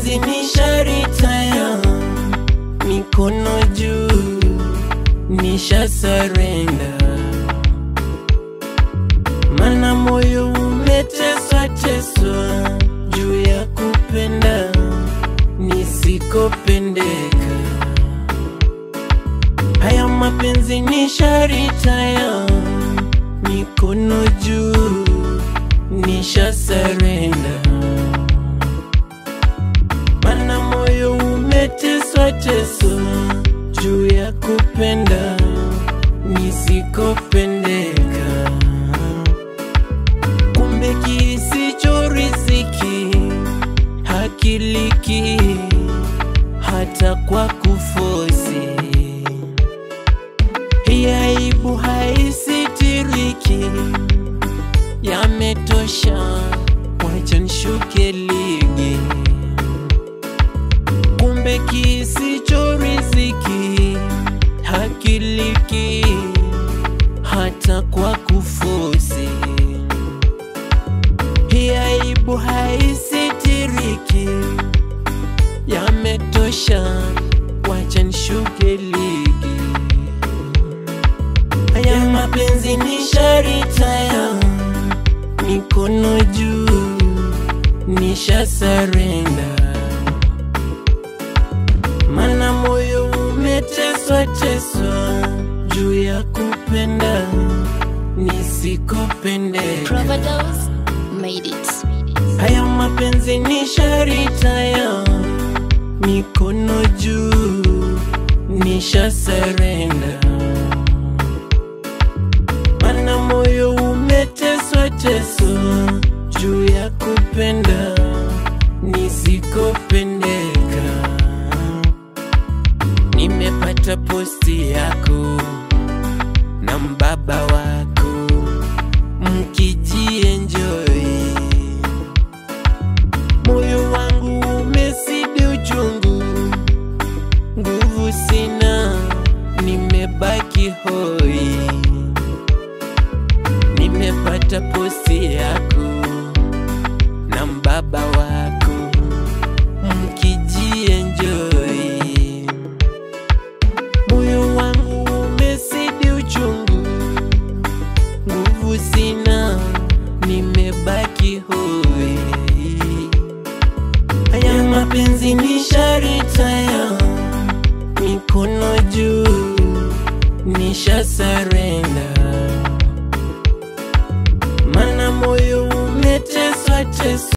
mapenzi ni sharitaya, mikono juu, nisha surrender. Mana moyo umeteswa teswa juu ya kupenda nisikopendeka. Haya mapenzi ni sharitaya, mikono juu, nisha surrender. Mana moyo umeteswa teswa juu ya kupenda nisikopendeka. Kumbe kisicho riziki hakiliki hata kwa kufosi. Hii aibu haisitiriki, yametosha, wacha nishuke ligi. Kumbe kisicho riziki hakiliki hata kwa kufosi. Hii aibu haisitiriki, yametosha, wacha nishuke ligi. Haya mapenzi ni sharitaya, mikono juu, nisha surrender. Mana moyo umeteswa teswa juu ya kupenda nisikopendeka. Provados made it. Haya mapenzi ni sharitaya, mikono juu, nisha surrender. Mana moyo umeteswa teswa juu ya kupenda nisikopendeka. Nimepata posti yako na mbaba wako mkijienjoy. Moyo wangu umesidi uchungu, nguvu sina, nimebaki hoi. Nimepata posti yako na mbaba wako mkijienjoy. Moyo wangu umesidi uchungu, nguvu sina, nimebaki hoi. Haya mapenzi ni sharitaya, mikono juu, nisha surrender. Mana moyo umeteswa teswa